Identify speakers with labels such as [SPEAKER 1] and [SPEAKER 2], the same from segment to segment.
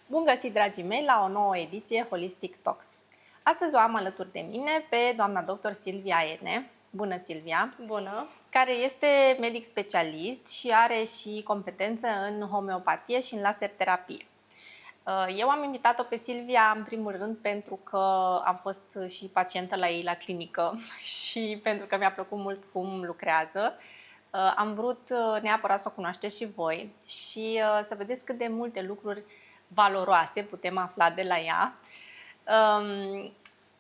[SPEAKER 1] Bun găsit, dragii mei, la o nouă ediție Holistic Talks. Astăzi o am alături de mine pe doamna dr. Silvia Ene. Bună, Silvia!
[SPEAKER 2] Bună!
[SPEAKER 1] Care este medic specialist și are și competență în homeopatie și în laser terapie. Eu am invitat-o pe Silvia în primul rând pentru că am fost și pacientă la ei la clinică și pentru că mi-a plăcut mult cum lucrează. Am vrut neapărat să o cunoașteți și voi și să vedeți cât de multe lucruri valoroase putem afla de la ea.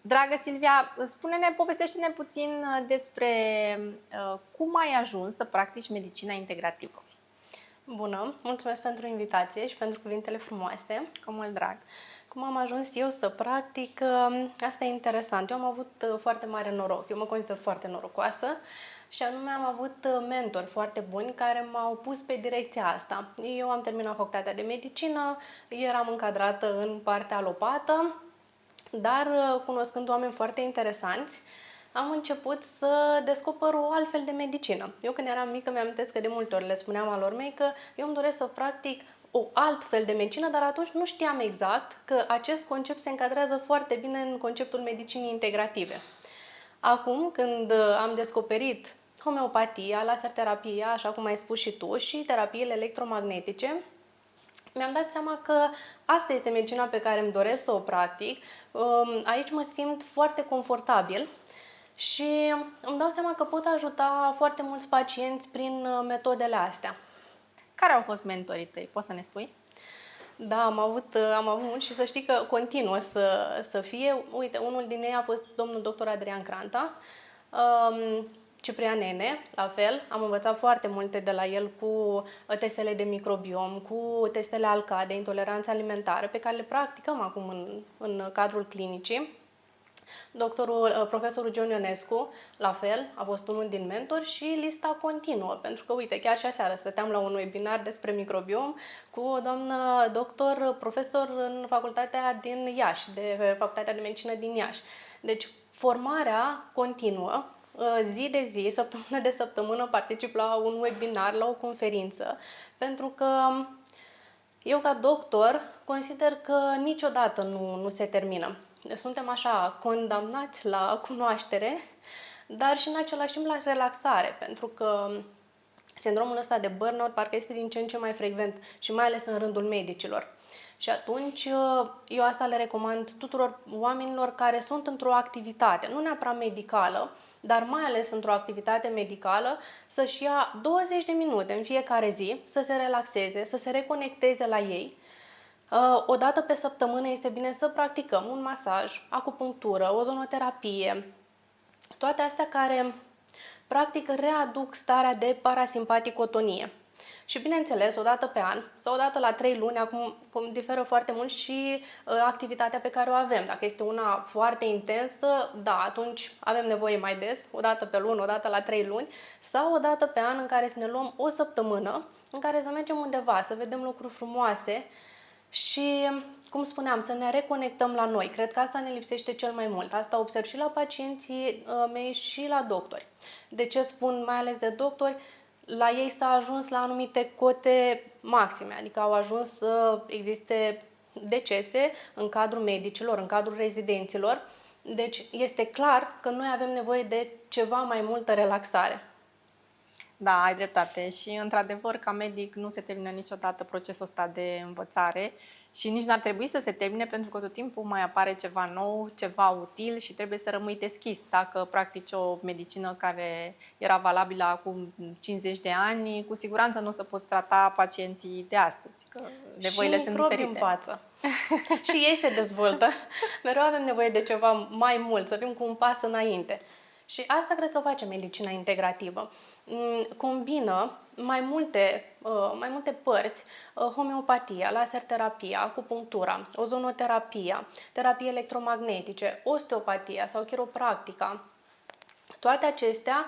[SPEAKER 1] Dragă Silvia, spune-ne, povestește-ne puțin despre cum ai ajuns să practici medicina integrativă.
[SPEAKER 2] Bună! Mulțumesc pentru invitație și pentru cuvintele frumoase.
[SPEAKER 1] Cu mult drag!
[SPEAKER 2] Cum am ajuns eu să practic, asta e interesant. Eu am avut foarte mare noroc. Eu mă consider foarte norocoasă și anume am avut mentori foarte buni care m-au pus pe direcția asta. Eu am terminat facultatea de medicină, eram încadrată în partea alopată, dar cunoscând oameni foarte interesanți, am început să descoper o altfel de medicină. Eu când eram mică mi-amintesc că de multe ori le spuneam alor mei că eu îmi doresc să practic o altfel de medicină, dar atunci nu știam exact că acest concept se încadrează foarte bine în conceptul medicinii integrative. Acum, când am descoperit homeopatia, laser terapia, așa cum ai spus și tu, și terapiile electromagnetice, mi-am dat seama că asta este medicina pe care îmi doresc să o practic. Aici mă simt foarte confortabil și îmi dau seama că pot ajuta foarte mulți pacienți prin metodele astea.
[SPEAKER 1] Care au fost mentorii tăi? Poți să ne spui?
[SPEAKER 2] Da, am avut mult și să știi că continuă să fie. Uite, unul din ei a fost domnul dr. Adrian Cranta, Ciprian Nene, la fel. Am învățat foarte multe de la el cu testele de microbiom, cu testele ALCA de intoleranță alimentară, pe care le practicăm acum în cadrul clinicii. Profesorul John Ionescu, la fel, a fost unul din mentori și lista continuă, pentru că, uite, chiar și aseară stăteam la un webinar despre microbiom cu o doamnă doctor, profesor în facultatea din Iași, de facultatea de medicină din Iași. Deci, formarea continuă, zi de zi, săptămână de săptămână particip la un webinar, la o conferință, pentru că eu, ca doctor, consider că niciodată nu se termină. Suntem așa condamnați la cunoaștere, dar și în același timp la relaxare, pentru că sindromul ăsta de burnout parcă este din ce în ce mai frecvent și mai ales în rândul medicilor. Și atunci eu asta le recomand tuturor oamenilor care sunt într-o activitate, nu neapărat medicală, dar mai ales într-o activitate medicală, să-și ia 20 de minute în fiecare zi, să se relaxeze, să se reconecteze la ei. O dată pe săptămână este bine să practicăm un masaj, acupunctură, ozonoterapie, toate astea care practic readuc starea de parasimpaticotonie. Și bineînțeles, o dată pe an sau o dată la 3 luni, acum diferă foarte mult și activitatea pe care o avem. Dacă este una foarte intensă, da, atunci avem nevoie mai des, o dată pe lună, o dată la 3 luni, sau o dată pe an în care să ne luăm o săptămână, în care să mergem undeva, să vedem lucruri frumoase și, cum spuneam, să ne reconectăm la noi. Cred că asta ne lipsește cel mai mult. Asta observ și la pacienții mei și la doctori. De ce spun mai ales de doctori? La ei s-a ajuns la anumite cote maxime, adică au ajuns să existe decese în cadrul medicilor, în cadrul rezidenților. Deci este clar că noi avem nevoie de ceva mai multă relaxare.
[SPEAKER 1] Da, ai dreptate și, într-adevăr, ca medic nu se termină niciodată procesul ăsta de învățare și nici n-ar trebui să se termine, pentru că tot timpul mai apare ceva nou, ceva util și trebuie să rămâi deschis. Dacă practici o medicină care era valabilă acum 50 de ani, cu siguranță nu o să poți trata pacienții de astăzi, că nevoile sunt diferite.
[SPEAKER 2] În față. Și ei se dezvoltă. Mereu avem nevoie de ceva mai mult, să fim cu un pas înainte. Și asta cred că face medicina integrativă. Combină mai multe părți, homeopatia, laser terapia, acupunctura, ozonoterapia, terapie electromagnetice, osteopatia sau chiropractica. Toate acestea,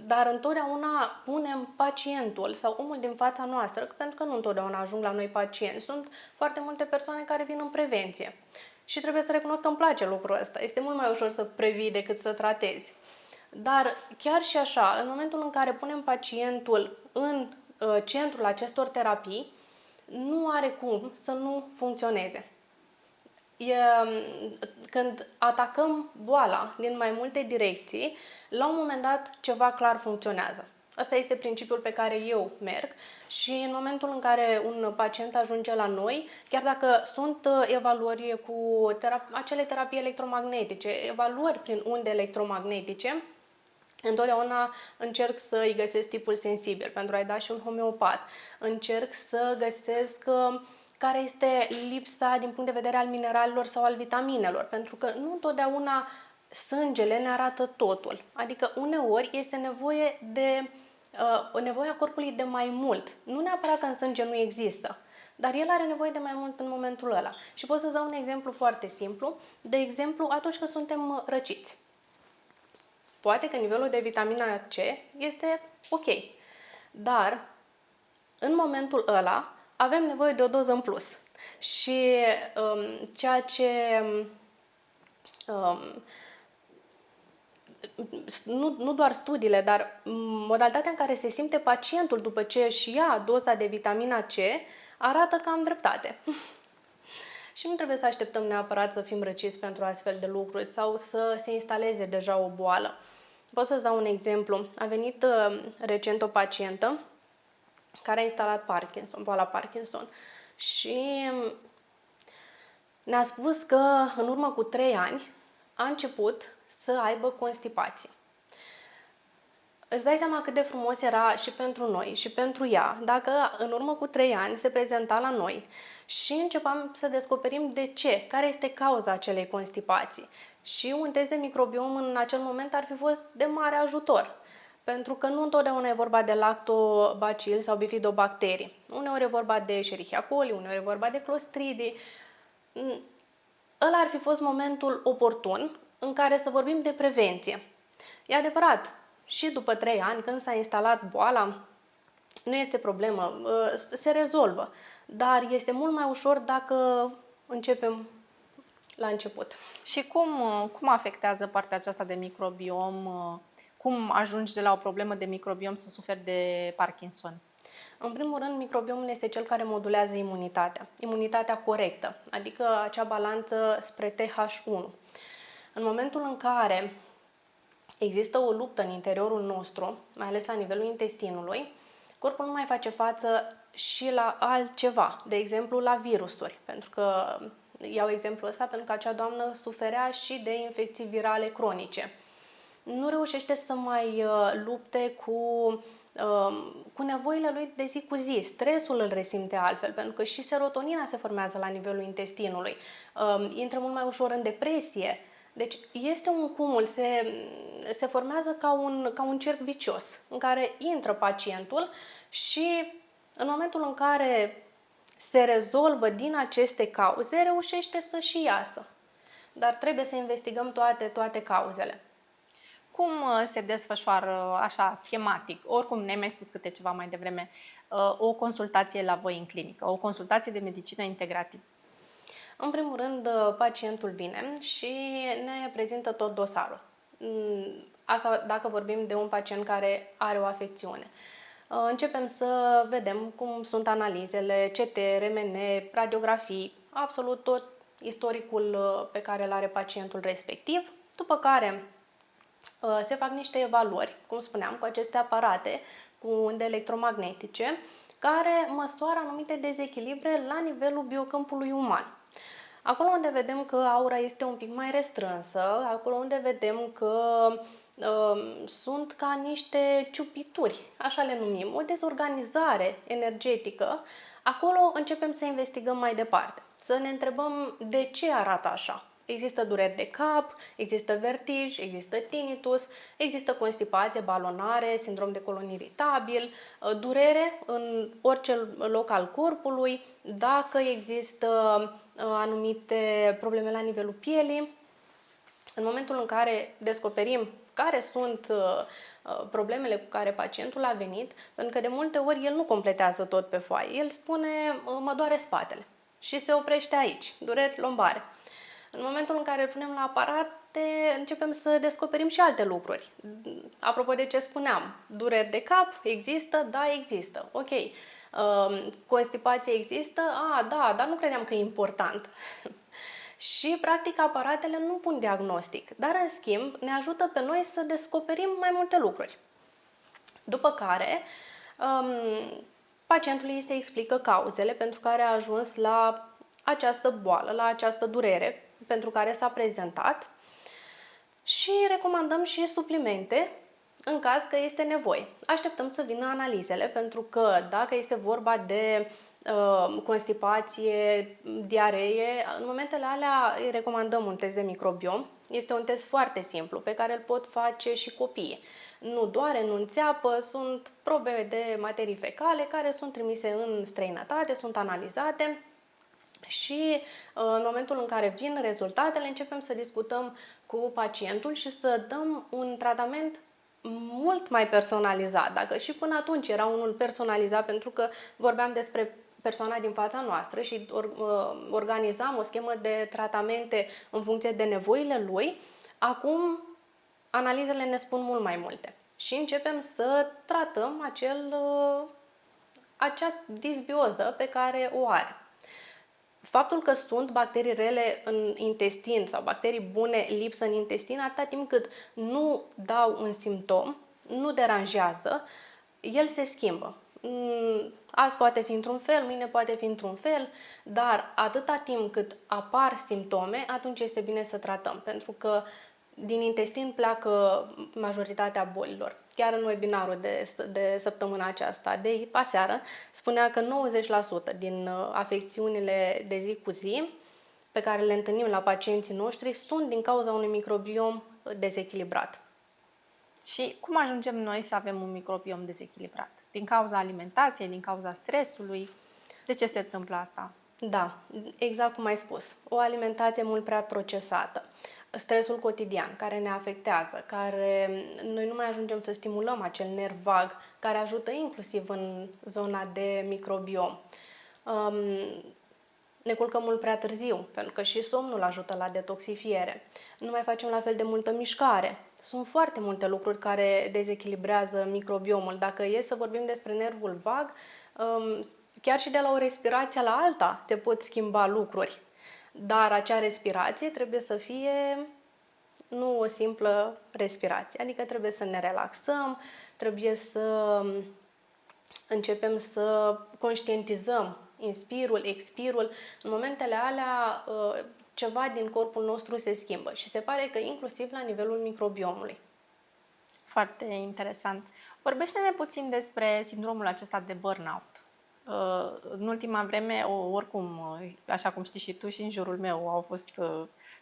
[SPEAKER 2] dar întotdeauna punem pacientul sau omul din fața noastră, pentru că nu întotdeauna ajung la noi pacienți. Sunt foarte multe persoane care vin în prevenție. Și trebuie să recunosc că îmi place lucrul ăsta. Este mult mai ușor să previi decât să tratezi. Dar chiar și așa, în momentul în care punem pacientul în centrul acestor terapii, nu are cum să nu funcționeze. Când atacăm boala din mai multe direcții, la un moment dat ceva clar funcționează. Asta este principiul pe care eu merg și în momentul în care un pacient ajunge la noi, chiar dacă sunt evaluări cu acele terapii electromagnetice, evaluări prin unde electromagnetice, întotdeauna încerc să îi găsesc tipul sensibil pentru a-i da și un homeopat. Încerc să găsesc care este lipsa din punct de vedere al mineralelor sau al vitaminelor, pentru că nu întotdeauna sângele ne arată totul. Adică uneori este nevoia corpului de mai mult. Nu neapărat că în sânge nu există, dar el are nevoie de mai mult în momentul ăla. Și pot să dau un exemplu foarte simplu. De exemplu, atunci când suntem răciți. Poate că nivelul de vitamina C este ok, dar în momentul ăla avem nevoie de o doză în plus. Și ceea ce nu doar studiile, dar modalitatea în care se simte pacientul după ce își ia doza de vitamina C arată că am dreptate. Și nu trebuie să așteptăm neapărat să fim răciți pentru astfel de lucruri sau să se instaleze deja o boală. Pot să-ți dau un exemplu. A venit recent o pacientă care a instalat boala Parkinson și ne-a spus că în urmă cu 3 ani a început să aibă constipație. Îți dai seama cât de frumos era și pentru noi și pentru ea dacă în urmă cu 3 ani se prezenta la noi și începem să descoperim de ce, care este cauza acelei constipații. Și un test de microbiom în acel moment ar fi fost de mare ajutor. Pentru că nu întotdeauna e vorba de lactobacilli sau bifidobacterii. Uneori e vorba de Escherichia coli, uneori e vorba de Clostridium. Ăla ar fi fost momentul oportun în care să vorbim de prevenție. E adevărat, și după 3 ani, când s-a instalat boala, nu este problemă, se rezolvă. Dar este mult mai ușor dacă începem la început.
[SPEAKER 1] Și cum afectează partea aceasta de microbiom? Cum ajungi de la o problemă de microbiom să suferi de Parkinson?
[SPEAKER 2] În primul rând, microbiomul este cel care modulează imunitatea corectă, adică acea balanță spre TH1. În momentul în care există o luptă în interiorul nostru, mai ales la nivelul intestinului, corpul nu mai face față și la altceva, de exemplu la virusuri, pentru că iau exemplul ăsta pentru că acea doamnă suferea și de infecții virale cronice. Nu reușește să mai lupte cu nevoile lui de zi cu zi. Stresul îl resimte altfel, pentru că și serotonina se formează la nivelul intestinului. Intră mult mai ușor în depresie. Deci este un cumul, se formează ca un cerc vicios în care intră pacientul și în momentul în care se rezolvă din aceste cauze, reușește să și iasă. Dar trebuie să investigăm toate cauzele.
[SPEAKER 1] Cum se desfășoară așa schematic? Oricum, ne-ai mai spus câte ceva mai devreme, o consultație la voi în clinică, o consultație de medicină integrativă.
[SPEAKER 2] În primul rând, pacientul vine și ne prezintă tot dosarul. Asta dacă vorbim de un pacient care are o afecțiune. Începem să vedem cum sunt analizele, CT, RMN, radiografii, absolut tot istoricul pe care îl are pacientul respectiv, după care se fac niște evaluări, cum spuneam, cu aceste aparate, cu unde electromagnetice, care măsoară anumite dezechilibre la nivelul biocâmpului uman. Acolo unde vedem că aura este un pic mai restrânsă, acolo unde vedem că sunt ca niște ciupituri, așa le numim, o dezorganizare energetică, acolo începem să investigăm mai departe, să ne întrebăm de ce arată așa. Există dureri de cap, există vertij, există tinnitus, există constipație, balonare, sindrom de colon iritabil, durere în orice loc al corpului, dacă există anumite probleme la nivelul pielii. În momentul în care descoperim care sunt problemele cu care pacientul a venit, pentru că de multe ori el nu completează tot pe foaie, el spune mă doare spatele și se oprește aici, dureri lombare. În momentul în care îl punem la aparate, începem să descoperim și alte lucruri. Apropo de ce spuneam, dureri de cap există? Da, există. Ok. Constipație există? Da, dar nu credeam că e important. Și, practic, aparatele nu pun diagnostic, dar, în schimb, ne ajută pe noi să descoperim mai multe lucruri. După care, pacientului îi se explică cauzele pentru care a ajuns la această boală, la această durere pentru care s-a prezentat și recomandăm și suplimente în caz că este nevoie. Așteptăm să vină analizele, pentru că dacă este vorba de constipație, diaree, în momentele alea îi recomandăm un test de microbiom. Este un test foarte simplu pe care îl pot face și copiii. Nu doare, nu înțeapă, sunt probe de materii fecale care sunt trimise în străinătate, sunt analizate și în momentul în care vin rezultatele începem să discutăm cu pacientul și să dăm un tratament mult mai personalizat. Dacă și până atunci era unul personalizat pentru că vorbeam despre persoana din fața noastră și organizam o schemă de tratamente în funcție de nevoile lui, acum analizele ne spun mult mai multe și începem să tratăm acea disbioză pe care o are. Faptul că sunt bacterii rele în intestin sau bacterii bune lipsă în intestin, atâta timp cât nu dau un simptom, nu deranjează, el se schimbă. Azi poate fi într-un fel, mâine poate fi într-un fel, dar atâta timp cât apar simptome, atunci este bine să tratăm, pentru că din intestin pleacă majoritatea bolilor. Chiar în webinarul de săptămâna aceasta, de aseară, spunea că 90% din afecțiunile de zi cu zi pe care le întâlnim la pacienții noștri sunt din cauza unui microbiom dezechilibrat.
[SPEAKER 1] Și cum ajungem noi să avem un microbiom dezechilibrat? Din cauza alimentației, din cauza stresului? De ce se întâmplă asta?
[SPEAKER 2] Da, exact cum ai spus. O alimentație mult prea procesată. Stresul cotidian care ne afectează, care noi nu mai ajungem să stimulăm acel nerv vag care ajută inclusiv în zona de microbiom. Ne culcăm mult prea târziu, pentru că și somnul ajută la detoxifiere. Nu mai facem la fel de multă mișcare. Sunt foarte multe lucruri care dezechilibrează microbiomul. Dacă e să vorbim despre nervul vag, chiar și de la o respirație la alta te pot schimba lucruri. Dar acea respirație trebuie să fie nu o simplă respirație, adică trebuie să ne relaxăm, trebuie să începem să conștientizăm inspirul, expirul. În momentele alea ceva din corpul nostru se schimbă și se pare că inclusiv la nivelul microbiomului.
[SPEAKER 1] Foarte interesant. Vorbește-ne puțin despre sindromul acesta de burnout. În ultima vreme, oricum, așa cum știi și tu, și în jurul meu au fost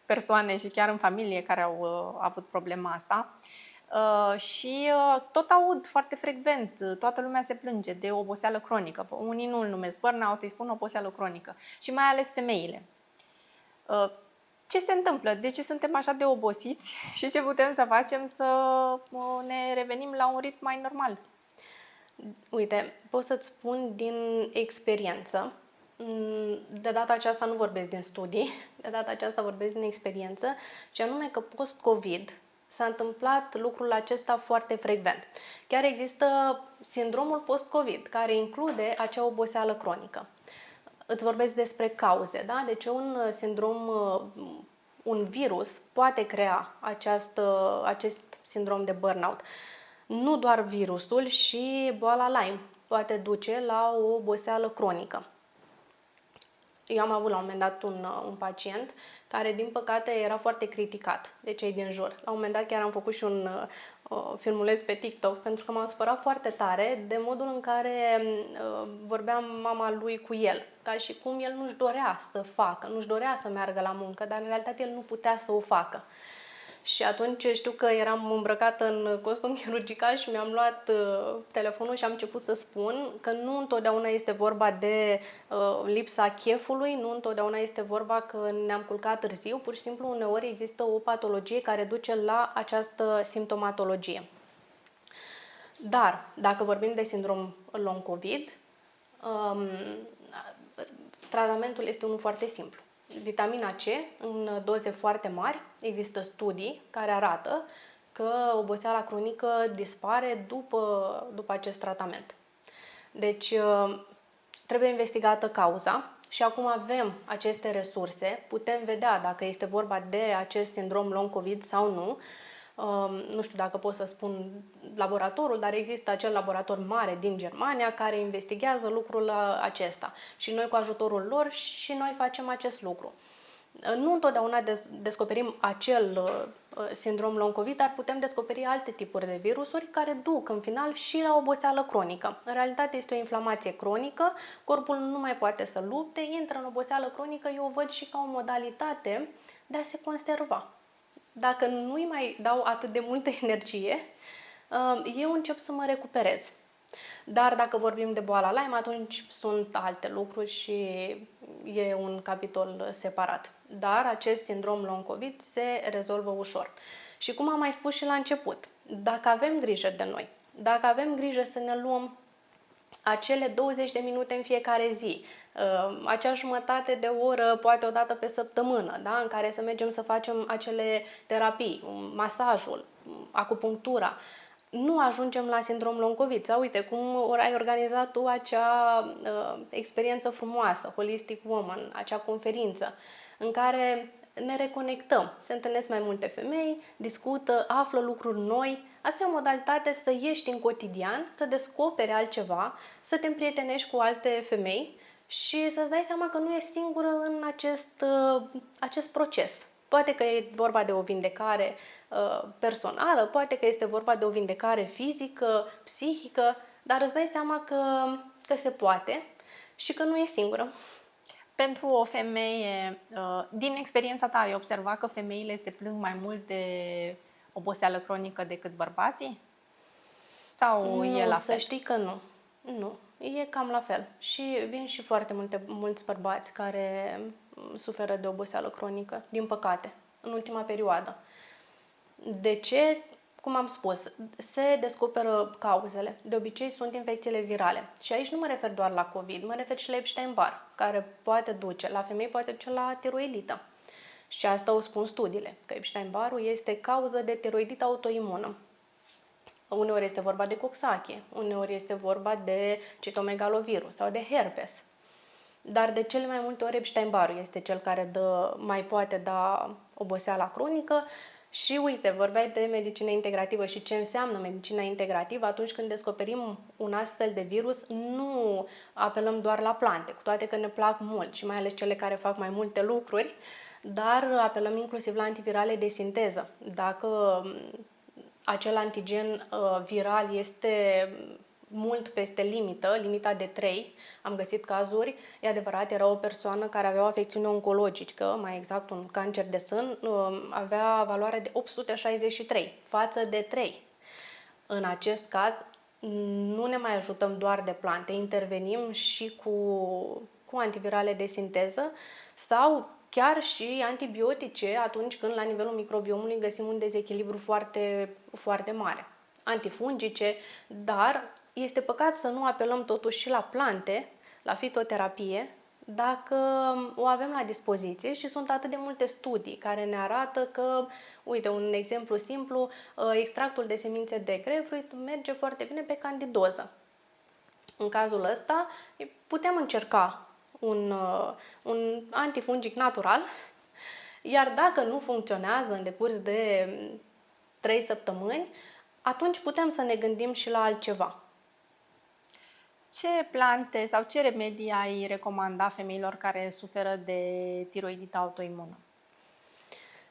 [SPEAKER 1] persoane și chiar în familie care au avut problema asta. Și tot aud foarte frecvent, toată lumea se plânge de oboseală cronică. Unii nu îl numesc burnout, îi spun oboseală cronică. Și mai ales femeile. Ce se întâmplă? De ce suntem așa de obosiți și ce putem să facem să ne revenim la un ritm mai normal?
[SPEAKER 2] Uite, pot să-ți spun din experiență. De data aceasta nu vorbesc din studii, de data aceasta vorbesc din experiență, și anume că post-COVID s-a întâmplat lucrul acesta foarte frecvent. Chiar există sindromul post-COVID, care include acea oboseală cronică. Îți vorbesc despre cauze, da? Deci un sindrom, un virus poate crea acest sindrom de burnout. Nu doar virusul, și boala Lyme poate duce la o oboseală cronică. Eu am avut la un moment dat un pacient care, din păcate, era foarte criticat de cei din jur. La un moment dat chiar am făcut și un filmuleț pe TikTok, pentru că m-am supărat foarte tare de modul în care vorbea mama lui cu el. Ca și cum el nu-și dorea să facă, nu-și dorea să meargă la muncă, dar în realitate el nu putea să o facă. Și atunci știu că eram îmbrăcată în costum chirurgical și mi-am luat telefonul și am început să spun că nu întotdeauna este vorba de lipsa chefului, nu întotdeauna este vorba că ne-am culcat târziu, pur și simplu uneori există o patologie care duce la această simptomatologie. Dar, dacă vorbim de sindrom long COVID, tratamentul este unul foarte simplu. Vitamina C în doze foarte mari. Există studii care arată că oboseala cronică dispare după acest tratament. Deci, Trebuie investigată cauza și acum avem aceste resurse, putem vedea dacă este vorba de acest sindrom long COVID sau nu. Nu știu dacă pot să spun laboratorul, dar există acel laborator mare din Germania care investigează lucrul acesta și noi cu ajutorul lor și noi facem acest lucru. Nu întotdeauna descoperim acel sindrom long COVID, dar putem descoperi alte tipuri de virusuri care duc în final și la oboseală cronică. În realitate este o inflamație cronică, corpul nu mai poate să lupte, intră în oboseală cronică, eu o văd și ca o modalitate de a se conserva. Dacă nu-i mai dau atât de multă energie, eu încep să mă recuperez. Dar dacă vorbim de boala Lyme, atunci sunt alte lucruri și e un capitol separat. Dar acest sindrom long COVID se rezolvă ușor. Și cum am mai spus și la început, dacă avem grijă de noi, dacă avem grijă să ne luăm acele 20 de minute în fiecare zi, acea jumătate de oră, poate o dată pe săptămână, da? În care să mergem să facem acele terapii, masajul, acupunctura, nu ajungem la sindrom long COVID. Sau uite, cum ai organizat tu acea experiență frumoasă, Holistic Woman, acea conferință, în care ne reconectăm. Se întâlnesc mai multe femei, discută, află lucruri noi. Asta e o modalitate să ieși din cotidian, să descoperi altceva, să te împrietenești cu alte femei și să-ți dai seama că nu ești singură în acest proces. Poate că e vorba de o vindecare personală, poate că este vorba de o vindecare fizică, psihică, dar îți dai seama că se poate și că nu e singură.
[SPEAKER 1] Pentru o femeie, din experiența ta, ai observat că femeile se plâng mai mult de oboseală cronică decât bărbații? Sau
[SPEAKER 2] Nu,
[SPEAKER 1] e la
[SPEAKER 2] să
[SPEAKER 1] fel?
[SPEAKER 2] știi că nu. Nu, e cam la fel. Și vin și foarte mulți bărbați care suferă de oboseală cronică, din păcate, în ultima perioadă. De ce? Cum am spus, se descoperă cauzele. De obicei sunt infecțiile virale. Și aici nu mă refer doar la COVID, mă refer și la Epstein-Barr, care poate duce, la femei poate duce la tiroidită. Și asta o spun studiile, că Epstein-Barr-ul este cauză de tiroidită autoimună. Uneori este vorba de Coxsackie, uneori este vorba de citomegalovirus sau de herpes. Dar de cele mai multe ori Epstein-Barr este cel care mai poate da oboseala cronică. Și uite, vorbeai de medicină integrativă și ce înseamnă medicina integrativă. Atunci când descoperim un astfel de virus, nu apelăm doar la plante, cu toate că ne plac mult și mai ales cele care fac mai multe lucruri, dar apelăm inclusiv la antivirale de sinteză. Dacă acel antigen viral este mult peste limita de 3, am găsit cazuri, e adevărat, era o persoană care avea o afecțiune oncologică, mai exact un cancer de sân, avea valoare de 863 față de 3. În acest caz, nu ne mai ajutăm doar de plante, intervenim și cu antivirale de sinteză sau chiar și antibiotice atunci când la nivelul microbiomului găsim un dezechilibru foarte, foarte mare. Antifungice, dar este păcat să nu apelăm totuși și la plante, la fitoterapie, dacă o avem la dispoziție și sunt atât de multe studii care ne arată că, uite, un exemplu simplu, extractul de semințe de grapefruit merge foarte bine pe candidoză. În cazul ăsta putem încerca un antifungic natural, iar dacă nu funcționează în decurs de 3 săptămâni, atunci putem să ne gândim și la altceva.
[SPEAKER 1] Ce plante sau ce remedii ai recomanda femeilor care suferă de tiroidită autoimună?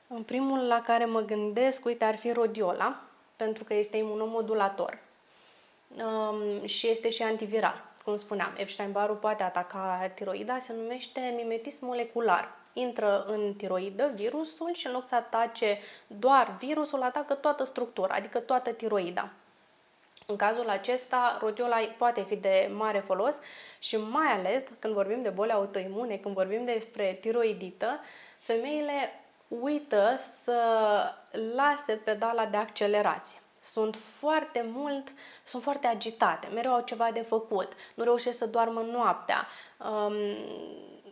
[SPEAKER 2] În primul la care mă gândesc, uite, ar fi rodiola, pentru că este imunomodulator și este și antiviral. Cum spuneam, Epstein-Barr-ul poate ataca tiroida, se numește mimetism molecular. Intră în tiroidă virusul și în loc să atace doar virusul, atacă toată structura, adică toată tiroida. În cazul acesta, rodiola poate fi de mare folos și mai ales când vorbim de boli autoimune, când vorbim despre tiroidită, femeile uită să lase pedala de accelerație. Sunt foarte agitate, mereu au ceva de făcut, nu reușesc să doarmă noaptea,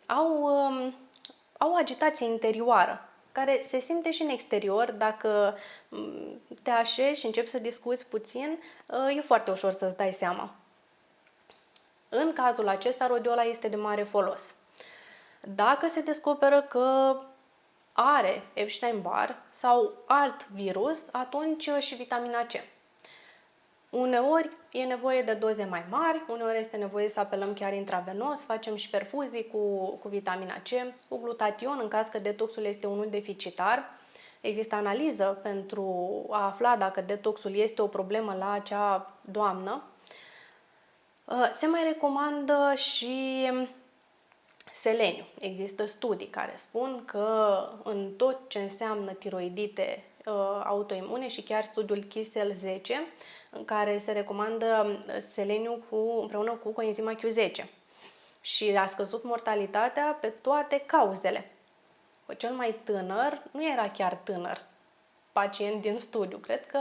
[SPEAKER 2] au o agitație interioară, care se simte și în exterior. Dacă te așezi și începi să discuți puțin, e foarte ușor să-ți dai seama. În cazul acesta, rhodiola este de mare folos. Dacă se descoperă că are Epstein-Barr sau alt virus, atunci și vitamina C. Uneori e nevoie de doze mai mari, uneori este nevoie să apelăm chiar intravenos, facem și perfuzii cu vitamina C, cu glutation în caz că detoxul este unul deficitar. Există analiză pentru a afla dacă detoxul este o problemă la acea doamnă. Se mai recomandă și seleniu. Există studii care spun că în tot ce înseamnă tiroidite autoimune și chiar studiul Kissel 10, în care se recomandă seleniu împreună cu coenzima Q10 și a scăzut mortalitatea pe toate cauzele. Cel mai tânăr nu era chiar tânăr, pacient din studiu, cred că,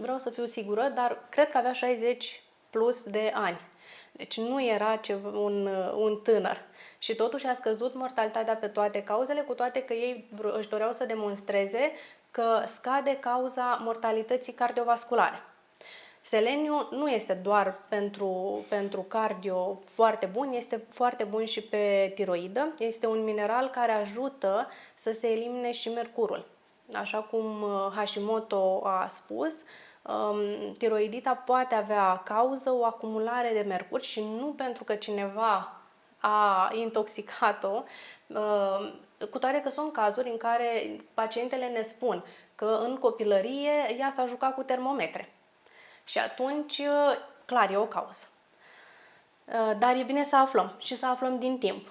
[SPEAKER 2] vreau să fiu sigură, dar cred că avea 60 plus de ani. Deci nu era un tânăr. Și totuși a scăzut mortalitatea pe toate cauzele, cu toate că ei își doreau să demonstreze că scade cauza mortalității cardiovasculare. Seleniu nu este doar pentru cardio foarte bun, este foarte bun și pe tiroidă. Este un mineral care ajută să se elimine și mercurul. Așa cum Hashimoto a spus, tiroidita poate avea cauză o acumulare de mercur și nu pentru că cineva a intoxicat-o, cu toate că sunt cazuri în care pacientele ne spun că în copilărie ea s-a jucat cu termometre. Și atunci, clar, e o cauză. Dar e bine să aflăm și să aflăm din timp.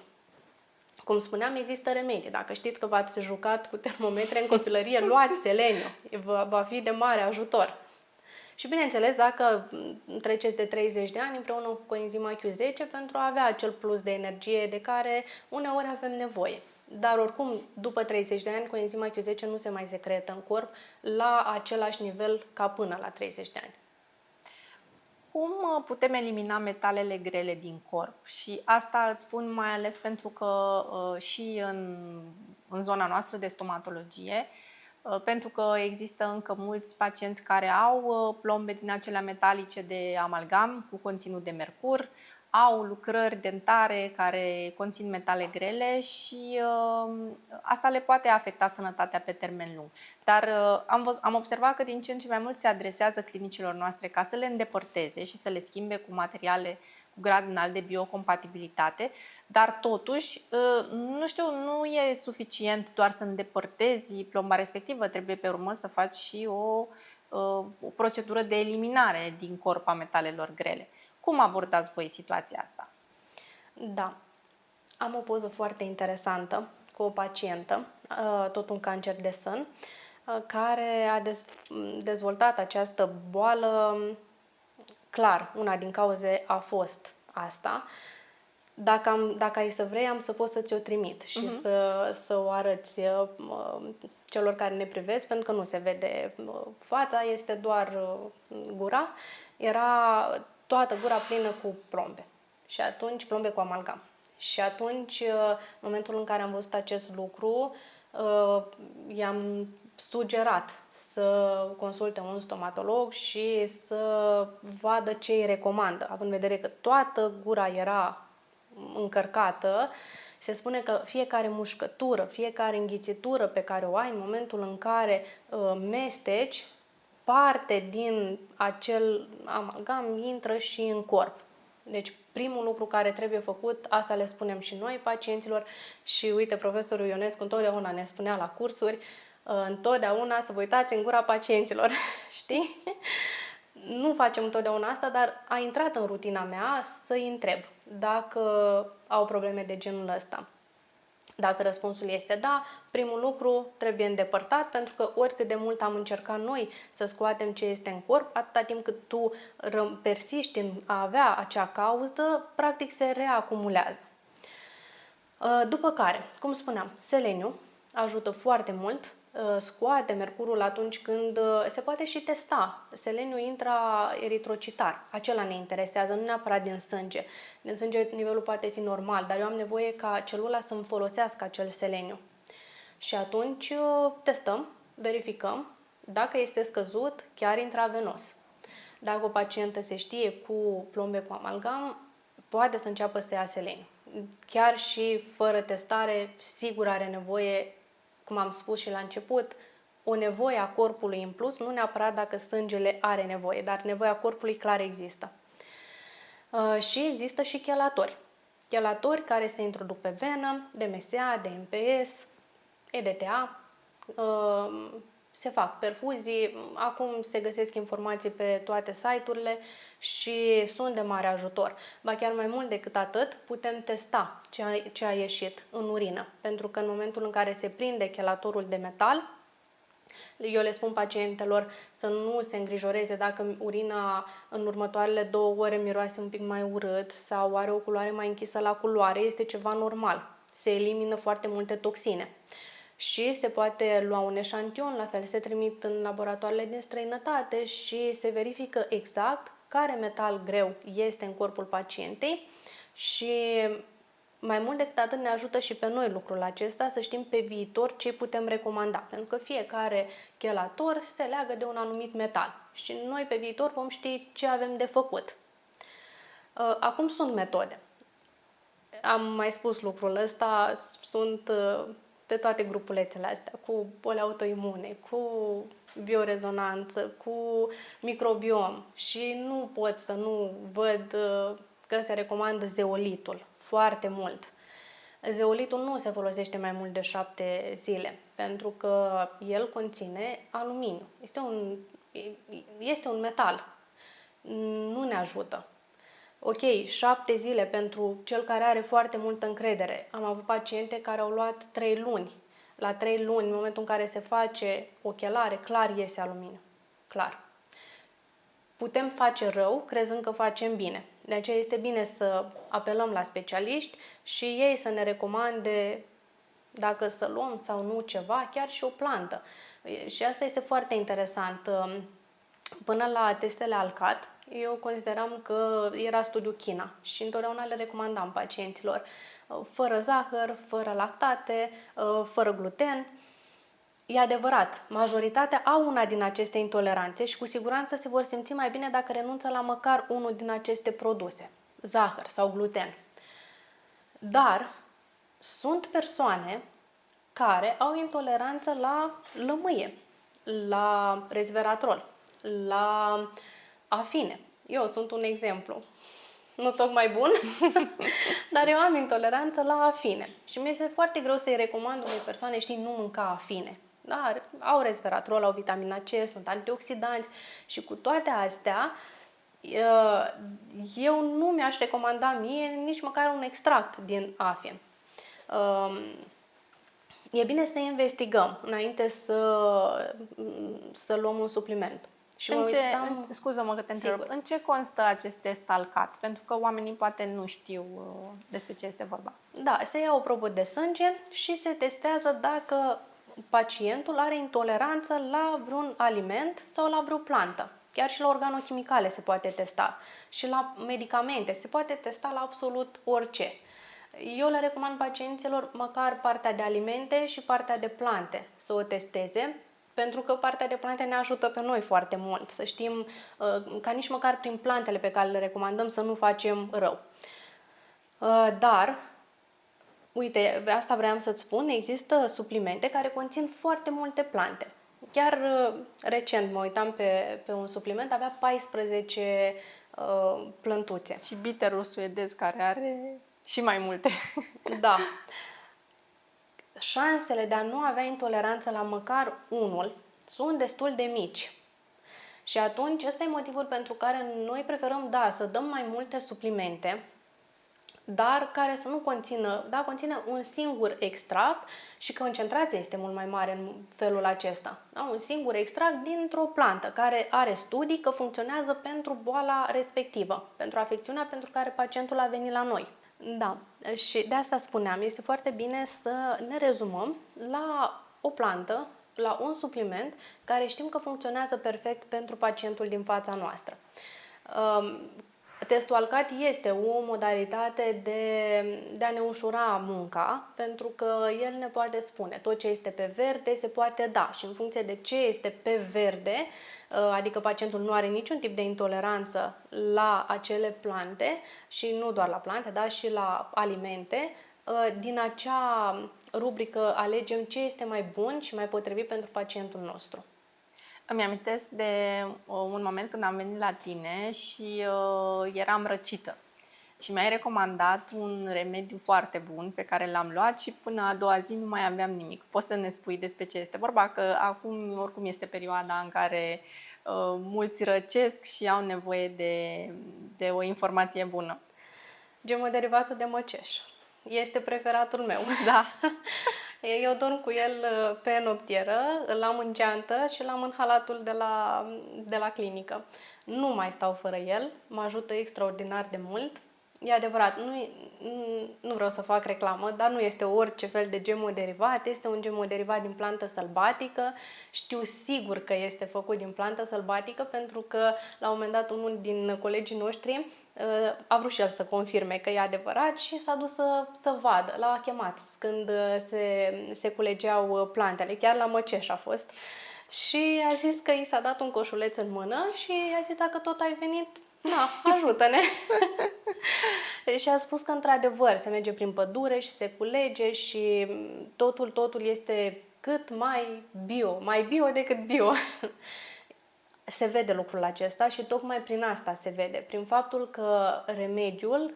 [SPEAKER 2] Cum spuneam, există remedii. Dacă știți că v-ați jucat cu termometre în copilărie, luați seleniu. Va fi de mare ajutor. Și bineînțeles, dacă treceți de 30 de ani împreună cu coenzima Q10 pentru a avea acel plus de energie de care uneori avem nevoie. Dar oricum, după 30 de ani, coenzima Q10 nu se mai secretă în corp la același nivel ca până la 30 de ani.
[SPEAKER 1] Cum putem elimina metalele grele din corp? Și asta îți spun mai ales pentru că și în zona noastră de stomatologie, pentru că există încă mulți pacienți care au plombe din acelea metalice de amalgam cu conținut de mercur, au lucrări dentare care conțin metale grele și asta le poate afecta sănătatea pe termen lung. Dar am observat că din ce în ce mai mult se adresează clinicilor noastre ca să le îndepărteze și să le schimbe cu materiale cu grad înalt de biocompatibilitate, dar totuși, nu știu, nu e suficient doar să îndepărtezi plomba respectivă, trebuie pe urmă să faci și o procedură de eliminare din corp a metalelor grele. Cum abordați voi situația asta?
[SPEAKER 2] Da, am o poză foarte interesantă cu o pacientă, tot un cancer de sân, care a dezvoltat această boală. Clar, una din cauze a fost asta. Dacă ai să vrei, am să pot să ți-o trimit și să o arăți celor care ne privesc, pentru că nu se vede fața, este doar gura. Era toată gura plină cu plombe. Și atunci, plombe cu amalgam. Și atunci, în momentul în care am văzut acest lucru, i-am sugerat să consulte un stomatolog și să vadă ce îi recomandă. Având în vedere că toată gura era încărcată, se spune că fiecare mușcătură, fiecare înghițitură pe care o ai în momentul în care mesteci, parte din acel amalgam intră și în corp. Deci primul lucru care trebuie făcut, asta le spunem și noi pacienților și uite, profesorul Ionescu întotdeauna ne spunea la cursuri, întotdeauna să vă uitați în gura pacienților, știi? Nu facem întotdeauna asta, dar a intrat în rutina mea să-i întreb dacă au probleme de genul ăsta. Dacă răspunsul este da, primul lucru trebuie îndepărtat, pentru că oricât de mult am încercat noi să scoatem ce este în corp, atâta timp cât tu persiști în a avea acea cauză, practic se reacumulează. După care, cum spuneam, seleniu ajută foarte mult, scoate mercurul atunci când se poate și testa. Seleniul intraeritrocitar, acela ne interesează, nu neapărat din sânge. Din sânge nivelul poate fi normal, dar eu am nevoie ca celula să-mi folosească acel seleniu. Și atunci testăm, verificăm, dacă este scăzut, chiar intravenos. Dacă o pacientă se știe cu plombe cu amalgam, poate să înceapă să ia selen. Chiar și fără testare, sigur are nevoie, cum am spus și la început, o nevoie a corpului în plus, nu neapărat dacă sângele are nevoie, dar nevoia corpului clar există. Și există și chelatori. Chelatori care se introduc pe venă, DMSA, DMPS, EDTA, se fac perfuzii, acum se găsesc informații pe toate site-urile și sunt de mare ajutor. Ba chiar mai mult decât atât, putem testa ce a ieșit în urină, pentru că în momentul în care se prinde chelatorul de metal, eu le spun pacientelor să nu se îngrijoreze dacă urina în următoarele 2 ore miroase un pic mai urât sau are o culoare mai închisă la culoare, este ceva normal. Se elimină foarte multe toxine. Și se poate lua un eșantion, la fel se trimit în laboratoarele din străinătate și se verifică exact care metal greu este în corpul pacientei și mai mult decât atât ne ajută și pe noi lucrul acesta să știm pe viitor ce putem recomanda, pentru că fiecare chelator se leagă de un anumit metal și noi pe viitor vom ști ce avem de făcut. Acum sunt metode. Am mai spus lucrul ăsta, sunt pe toate grupulețele astea, cu boli autoimune, cu biorezonanță, cu microbiom și nu pot să nu văd că se recomandă zeolitul foarte mult. Zeolitul nu se folosește mai mult de 7 zile, pentru că el conține aluminiu. Este un metal. Nu ne ajută. Ok, 7 zile pentru cel care are foarte multă încredere. Am avut paciente care au luat 3 luni. La 3 luni, în momentul în care se face ochelare, clar iese aluminiu. Clar. Putem face rău crezând că facem bine. De aceea este bine să apelăm la specialiști și ei să ne recomande dacă să luăm sau nu ceva, chiar și o plantă. Și asta este foarte interesant. Până la testele ALCAT, eu consideram că era studiul China și întotdeauna le recomandam pacienților fără zahăr, fără lactate, fără gluten. E adevărat, majoritatea au una din aceste intoleranțe și cu siguranță se vor simți mai bine dacă renunță la măcar unul din aceste produse, zahăr sau gluten. Dar sunt persoane care au intoleranță la lămâie, la resveratrol, la afine. Eu sunt un exemplu. Nu tocmai bun, dar eu am intoleranță la afine. Și mi este foarte greu să-i recomand unei persoane, știi, nu mânca afine. Dar au resveratrol, au vitamina C, sunt antioxidanți și cu toate astea, eu nu mi-aș recomanda mie nici măcar un extract din afin. E bine să investigăm înainte să luăm un supliment. Și
[SPEAKER 1] scuză-mă că te întreb. În ce constă acest test ALCAT? Pentru că oamenii poate nu știu despre ce este vorba.
[SPEAKER 2] Da, se ia o probă de sânge și se testează dacă pacientul are intoleranță la vreun aliment sau la vreo plantă. Chiar și la organochimicale se poate testa. Și la medicamente se poate testa la absolut orice. Eu le recomand pacienților măcar partea de alimente și partea de plante să o testeze, pentru că partea de plante ne ajută pe noi foarte mult, să știm ca nici măcar prin plantele pe care le recomandăm să nu facem rău. Dar, uite, asta vreau să-ți spun, există suplimente care conțin foarte multe plante. Chiar recent mă uitam pe un supliment, avea 14 plântuțe.
[SPEAKER 1] Și bitterul suedez care are și mai multe.
[SPEAKER 2] Da. Șansele de a nu avea intoleranță la măcar unul sunt destul de mici. Și atunci ăsta e motivul pentru care noi preferăm, da, să dăm mai multe suplimente, dar care să nu conțină, da, conține un singur extract și concentrația este mult mai mare în felul acesta. Da? Un singur extract dintr-o plantă care are studii că funcționează pentru boala respectivă, pentru afecțiunea pentru care pacientul a venit la noi. Da, și de asta spuneam, este foarte bine să ne rezumăm la o plantă, la un supliment care știm că funcționează perfect pentru pacientul din fața noastră. Testul ALCAT este o modalitate de a ne ușura munca, pentru că el ne poate spune tot ce este pe verde se poate da și în funcție de ce este pe verde, adică pacientul nu are niciun tip de intoleranță la acele plante și nu doar la plante, da, și la alimente, din acea rubrică alegem ce este mai bun și mai potrivit pentru pacientul nostru.
[SPEAKER 1] Îmi amintesc de un moment când am venit la tine și eram răcită. Și mi-ai recomandat un remediu foarte bun pe care l-am luat și până a doua zi nu mai aveam nimic. Poți să ne spui despre ce este vorba? Că acum oricum este perioada în care mulți răcesc și au nevoie de o informație bună.
[SPEAKER 2] Gemoderivatul de măceș este preferatul meu.
[SPEAKER 1] Da.
[SPEAKER 2] Eu dorm cu el pe noptieră, îl am în geantă și l-am în halatul de la clinică. Nu mai stau fără el, mă ajută extraordinar de mult. E adevărat, nu vreau să fac reclamă, dar nu este orice fel de gemoderivat, este un gemoderivat din plantă sălbatică. Știu sigur că este făcut din plantă sălbatică pentru că la un moment dat unul din colegii noștri a vrut și el să confirme că e adevărat și s-a dus să vadă. L-a chemat când se culegeau plantele, chiar la Măceș a fost. Și a zis că i s-a dat un coșuleț în mână și a zis dacă tot ai venit, na, ajută-ne! Și a spus că într-adevăr se merge prin pădure și se culege și totul este cât mai bio decât bio. Se vede lucrul acesta și tocmai prin asta se vede, prin faptul că remediul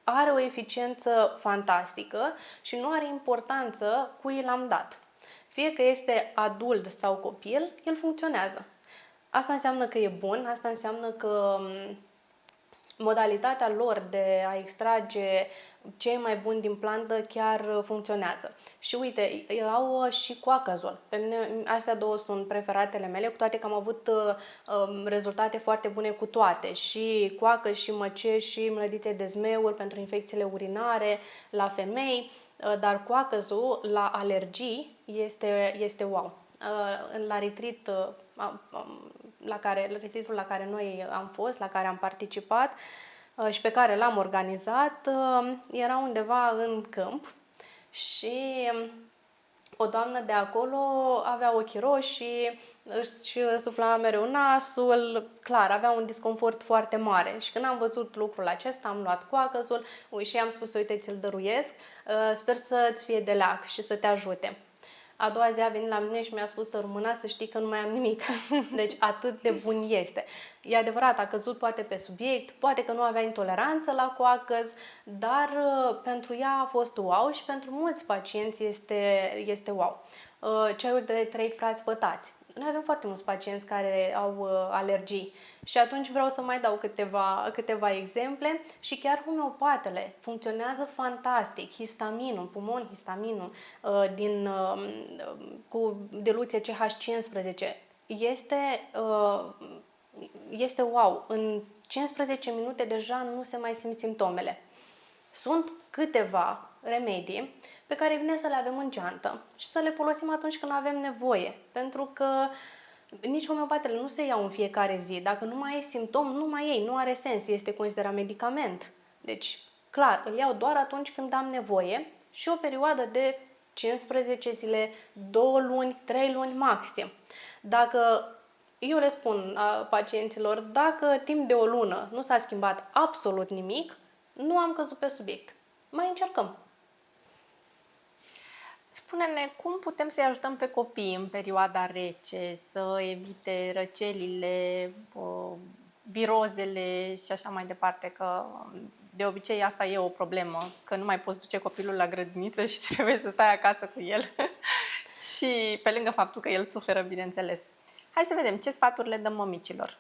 [SPEAKER 2] are o eficiență fantastică și nu are importanță cui l-am dat. Fie că este adult sau copil, el funcționează. Asta înseamnă că e bun, asta înseamnă că modalitatea lor de a extrage cei mai buni din plantă chiar funcționează. Și uite, au și coacăzol. Pe mine, astea două sunt preferatele mele, cu toate că am avut rezultate foarte bune cu toate. Și coacă, și măceș, și mlădițe de zmeuri pentru infecțiile urinare la femei, dar coacăzul la alergii este wow. La retreat, retreatul la care noi am fost, la care am participat și pe care l-am organizat, era undeva în câmp și o doamnă de acolo avea ochii roșii, își sufla mereu nasul, clar, avea un disconfort foarte mare. Și când am văzut lucrul acesta, am luat coacăzul și i-am spus, uite, ți-l dăruiesc, sper să-ți fie de leac și să te ajute. A doua zi a venit la mine și mi-a spus să rămână, să știi că nu mai am nimic. Deci atât de bun este. E adevărat, a căzut poate pe subiect, poate că nu avea intoleranță la coacăz, dar pentru ea a fost wow și pentru mulți pacienți este wow. Ceaiul de 3 frați pătați. Noi avem foarte mulți pacienți care au alergii și atunci vreau să mai dau câteva exemple și chiar homeopatele funcționează fantastic. Histaminul, histaminul cu diluție CH15 este wow. În 15 minute deja nu se mai simt simptomele. Sunt câteva remedii pe care e bine să le avem în geantă și să le folosim atunci când avem nevoie. Pentru că nici homeopatele nu se iau în fiecare zi. Dacă nu mai ai simptom, nu mai iei, nu are sens, este considerat medicament. Deci, clar, îl iau doar atunci când am nevoie și o perioadă de 15 zile, 2 luni, 3 luni maxim. Dacă eu le spun pacienților, dacă timp de o lună nu s-a schimbat absolut nimic, nu am căzut pe subiect. Mai încercăm.
[SPEAKER 1] Spune-ne cum putem să-i ajutăm pe copii în perioada rece, să evite răcelile, virozele și așa mai departe, că de obicei asta e o problemă, că nu mai poți duce copilul la grădiniță și trebuie să stai acasă cu el și pe lângă faptul că el suferă, bineînțeles. Hai să vedem ce sfaturi le dăm mămicilor.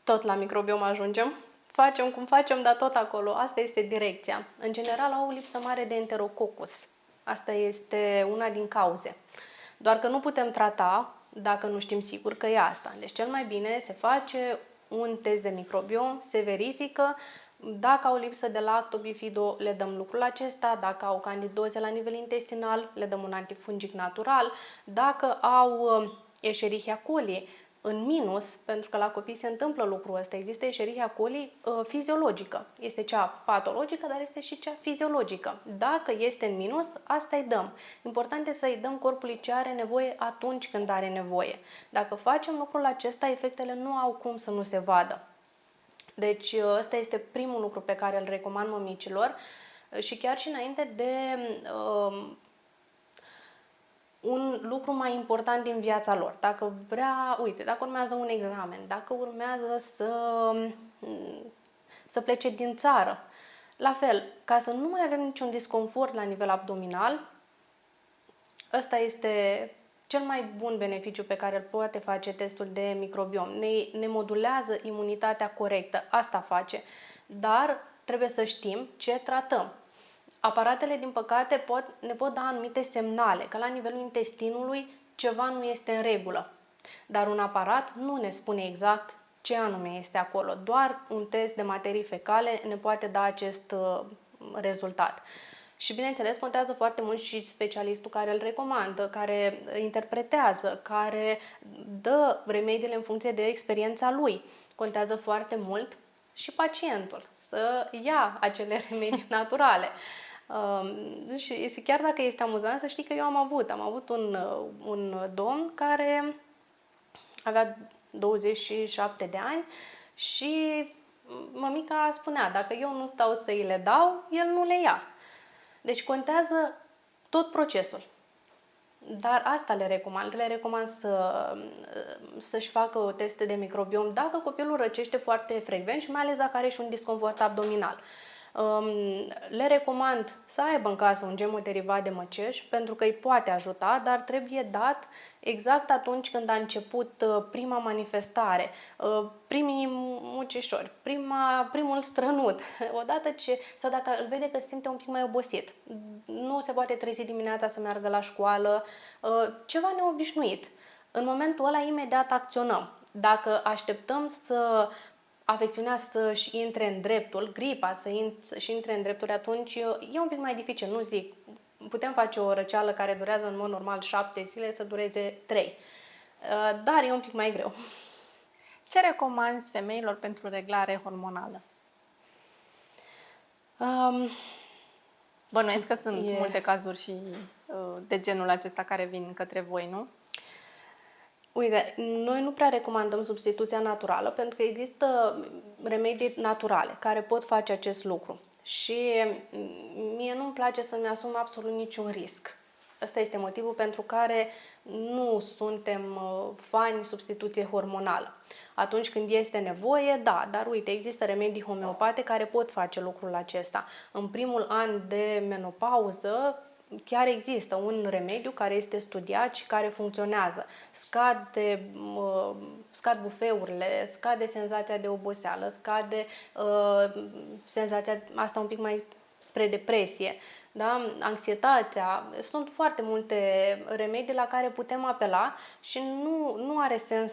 [SPEAKER 2] Tot la microbiom ajungem. Facem cum facem, dar tot acolo. Asta este direcția. În general au o lipsă mare de enterococcus. Asta este una din cauze. Doar că nu putem trata dacă nu știm sigur că e asta. Deci cel mai bine se face un test de microbiom, se verifică. Dacă au lipsă de lactobifido, le dăm lucrul acesta. Dacă au candidoze la nivel intestinal, le dăm un antifungic natural. Dacă au Escherichia coli, în minus, pentru că la copii se întâmplă lucrul ăsta. Există Escherichia coli fiziologică. Este cea patologică, dar este și cea fiziologică. Dacă este în minus, asta îi dăm. Important este să-i dăm corpului ce are nevoie atunci când are nevoie. Dacă facem lucrul acesta, efectele nu au cum să nu se vadă. Deci ăsta este primul lucru pe care îl recomand mămicilor și chiar și înainte de un lucru mai important din viața lor. Dacă vrea, uite, dacă urmează un examen, dacă urmează să plece din țară, la fel, ca să nu mai avem niciun disconfort la nivel abdominal, ăsta este cel mai bun beneficiu pe care îl poate face testul de microbiom. Ne modulează imunitatea corectă, asta face, dar trebuie să știm ce tratăm. Aparatele, din păcate, ne pot da anumite semnale, că la nivelul intestinului ceva nu este în regulă. Dar un aparat nu ne spune exact ce anume este acolo. Doar un test de materii fecale ne poate da acest rezultat. Și, bineînțeles, contează foarte mult și specialistul care îl recomandă, care interpretează, care dă remediile în funcție de experiența lui. Contează foarte mult și pacientul să ia acele remedii naturale. Și chiar dacă este amuzant, să știi că eu am avut un domn care avea 27 de ani și mămica spunea, dacă eu nu stau să îi le dau, el nu le ia. Deci contează tot procesul. Dar asta le recomand. Le recomand să-și facă teste de microbiom dacă copilul răcește foarte frecvent și mai ales dacă are și un disconfort abdominal. Le recomand să aibă în casă un gemoderivat de măceș pentru că îi poate ajuta, dar trebuie dat exact atunci când a început prima manifestare, primii mucișori, primul strănut, odată sau dacă îl vede că se simte un pic mai obosit, nu se poate trezi dimineața să meargă la școală, ceva neobișnuit. În momentul ăla imediat acționăm. Dacă așteptăm afecțiunea să-și intre în dreptul, gripa să-și intre în drepturi, atunci e un pic mai dificil, nu zic. Putem face o răceală care durează în mod normal 7 zile să dureze 3. Dar e un pic mai greu.
[SPEAKER 1] Ce recomanzi femeilor pentru reglare hormonală? Bănuiesc că sunt multe cazuri și de genul acesta care vin către voi, nu?
[SPEAKER 2] Uite, noi nu prea recomandăm substituția naturală pentru că există remedii naturale care pot face acest lucru. Și mie nu-mi place să-mi asum absolut niciun risc. Ăsta este motivul pentru care nu suntem fani substituție hormonală. Atunci când este nevoie, da, dar uite, există remedii homeopate care pot face lucrul acesta. În primul an de menopauză, chiar există un remediu care este studiat și care funcționează. Scad bufeurile, scade senzația de oboseală, scade senzația asta un pic mai spre depresie, da? Anxietatea. Sunt foarte multe remedii la care putem apela și nu are sens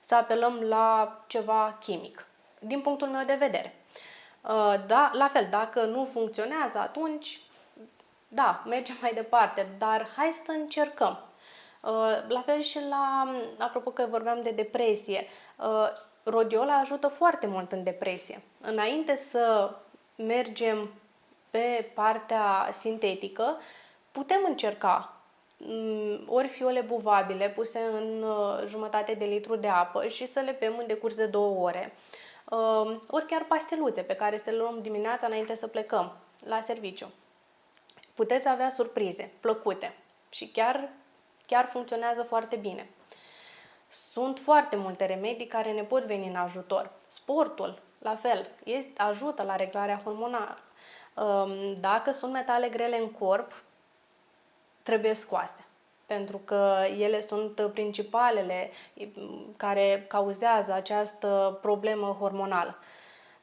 [SPEAKER 2] să apelăm la ceva chimic, din punctul meu de vedere. Da, la fel, dacă nu funcționează, atunci da, mergem mai departe, dar hai să încercăm. La fel și apropo că vorbeam de depresie, rodiola ajută foarte mult în depresie. Înainte să mergem pe partea sintetică, putem încerca ori fiole buvabile puse în jumătate de litru de apă și să le bem în decurs de 2 ore. Ori chiar pasteluțe pe care să le luăm dimineața înainte să plecăm la serviciu. Puteți avea surprize plăcute și chiar funcționează foarte bine. Sunt foarte multe remedii care ne pot veni în ajutor. Sportul, la fel, ajută la reglarea hormonală. Dacă sunt metale grele în corp, trebuie scoase, pentru că ele sunt principalele care cauzează această problemă hormonală.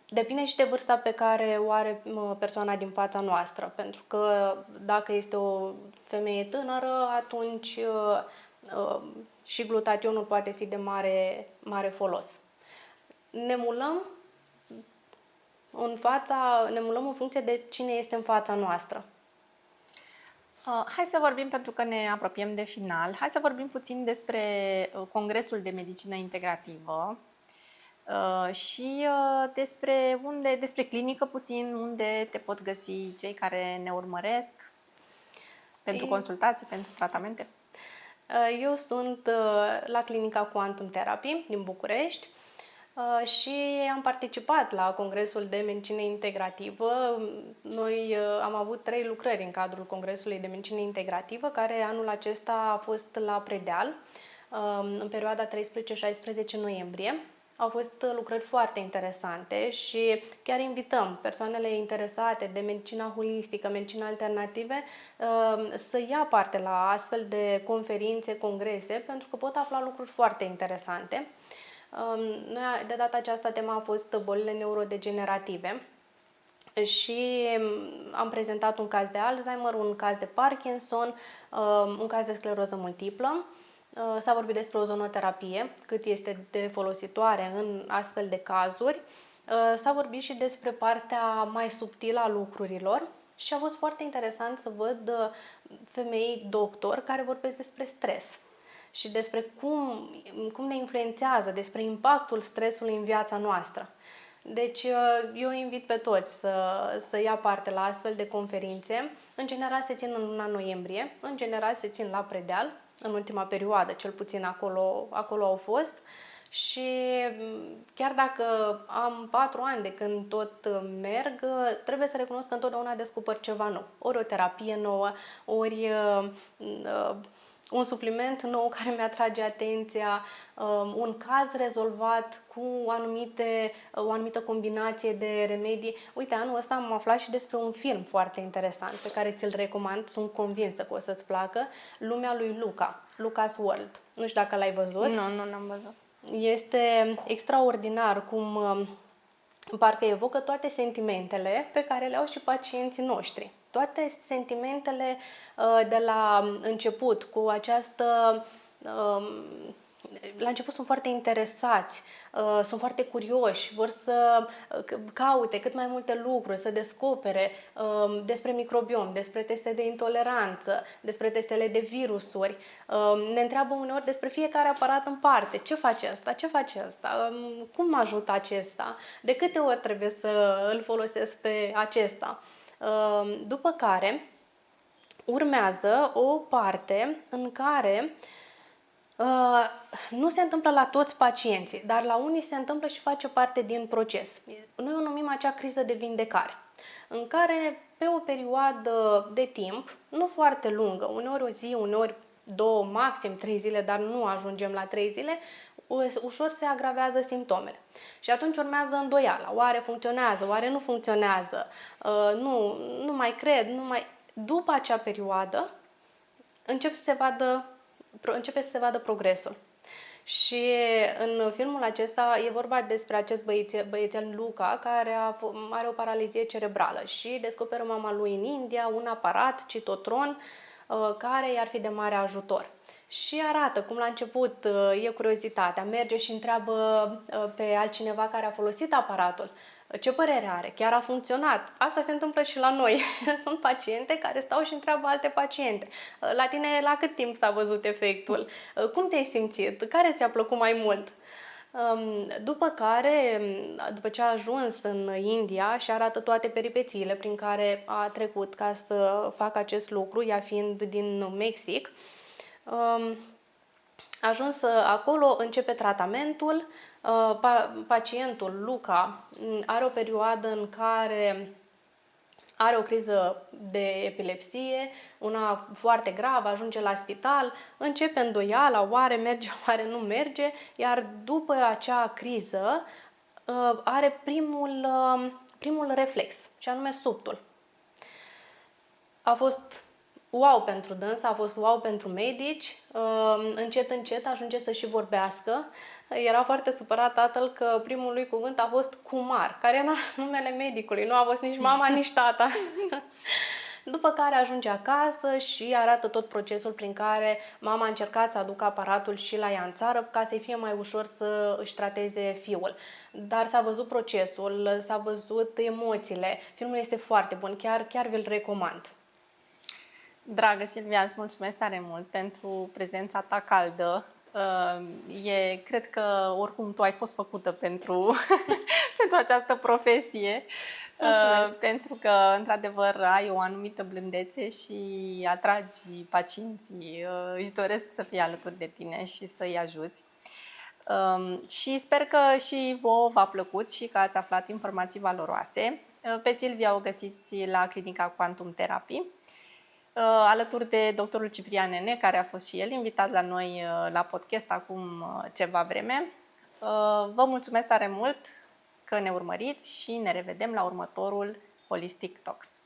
[SPEAKER 2] Depinde și de vârsta pe care o are persoana din fața noastră, pentru că dacă este o femeie tânără, atunci și glutationul poate fi de mare folos. Ne mulăm în funcție de cine este în fața noastră.
[SPEAKER 1] Hai să vorbim, pentru că ne apropiem de final, hai să vorbim puțin despre Congresul de Medicină Integrativă și despre clinică puțin, unde te pot găsi cei care ne urmăresc pentru consultații, pentru tratamente.
[SPEAKER 2] Eu sunt la clinica Quantum Therapy din București și am participat la Congresul de Medicină Integrativă. Noi am avut 3 lucrări în cadrul Congresului de Medicină Integrativă, care anul acesta a fost la Predeal, în perioada 13-16 noiembrie. Au fost lucrări foarte interesante și chiar invităm persoanele interesate de medicina holistică, medicina alternative, să ia parte la astfel de conferințe, congrese, pentru că pot afla lucruri foarte interesante. Noi, de data aceasta, tema a fost bolile neurodegenerative și am prezentat un caz de Alzheimer, un caz de Parkinson, un caz de scleroză multiplă. S-a vorbit despre ozonoterapie, cât este de folositoare în astfel de cazuri. S-a vorbit și despre partea mai subtilă a lucrurilor și a fost foarte interesant să văd femei doctori care vorbesc despre stres și despre cum ne influențează, despre impactul stresului în viața noastră. Deci eu invit pe toți să ia parte la astfel de conferințe. În general se țin în luna noiembrie, în general se țin la Predeal, în ultima perioadă, cel puțin acolo au fost. Și chiar dacă am 4 ani de când tot merg, trebuie să recunosc că întotdeauna descoper ceva nou. Ori o terapie nouă, ori un supliment nou care mi-atrage atenția, un caz rezolvat cu o anumită combinație de remedii. Uite, anul ăsta am aflat și despre un film foarte interesant pe care ți-l recomand, sunt convinsă că o să-ți placă, Lumea lui Luca, Luca's World. Nu știu dacă l-ai văzut.
[SPEAKER 1] Nu l-am văzut.
[SPEAKER 2] Este extraordinar cum parcă evocă toate sentimentele pe care le au și pacienții noștri. Toate sentimentele de la început, cu această... La început sunt foarte interesați, sunt foarte curioși, vor să caute cât mai multe lucruri, să descopere despre microbiom, despre teste de intoleranță, despre testele de virusuri. Ne întreabă uneori despre fiecare aparat în parte. Ce face asta? Ce face asta? Cum mă ajută acesta? De câte ori trebuie să îl folosesc pe acesta? După care urmează o parte în care nu se întâmplă la toți pacienții, dar la unii se întâmplă și face parte din proces. Noi o numim acea criză de vindecare, în care pe o perioadă de timp, nu foarte lungă, uneori o zi, uneori 2, maxim 3 zile, dar nu ajungem la 3 zile, ușor se agravează simptomele. Și atunci urmează îndoiala. Oare funcționează? Oare nu funcționează? Nu mai cred, nu mai... După acea perioadă începe să se vadă progresul. Și în filmul acesta e vorba despre acest băiețel Luca, care are o paralizie cerebrală și descoperă mama lui în India un aparat, citotron, care i-ar fi de mare ajutor. Și arată cum la început e curiozitatea, merge și întreabă pe altcineva care a folosit aparatul ce părere are, chiar a funcționat. Asta se întâmplă și la noi. Sunt paciente care stau și întreabă alte paciente. La tine la cât timp s-a văzut efectul? Cum te-ai simțit? Care ți-a plăcut mai mult? După ce a ajuns în India și arată toate peripețiile prin care a trecut ca să facă acest lucru, ea fiind din Mexic, ajuns acolo, începe tratamentul. Pacientul, Luca, are o perioadă în care are o criză de epilepsie, una foarte gravă, ajunge la spital, începe îndoiala, oare merge, oare nu merge, iar după acea criză are primul reflex, și anume subtul. A fost wow pentru dânsa, a fost wow pentru medici, încet, încet ajunge să și vorbească. Era foarte supărat tatăl că primul lui cuvânt a fost Kumar, care era numele medicului, nu a fost nici mama, nici tata. După care ajunge acasă și arată tot procesul prin care mama a încercat să aducă aparatul și la ea în țară ca să-i fie mai ușor să își trateze fiul. Dar s-a văzut procesul, s-a văzut emoțiile. Filmul este foarte bun, chiar vi-l recomand.
[SPEAKER 1] Dragă Silvia, îți mulțumesc tare mult pentru prezența ta caldă. Cred că oricum tu ai fost făcută pentru, pentru această profesie. Pentru că, într-adevăr, ai o anumită blândețe și atragi pacienții, își doresc să fie alături de tine și să-i ajuți. Și sper că și vouă v-a plăcut și că ați aflat informații valoroase. Pe Silvia o găsiți la Clinica Quantum Therapy, alături de doctorul Ciprian Nene, care a fost și el invitat la noi la podcast acum ceva vreme. Vă mulțumesc tare mult că ne urmăriți și ne revedem la următorul Holistic Talks.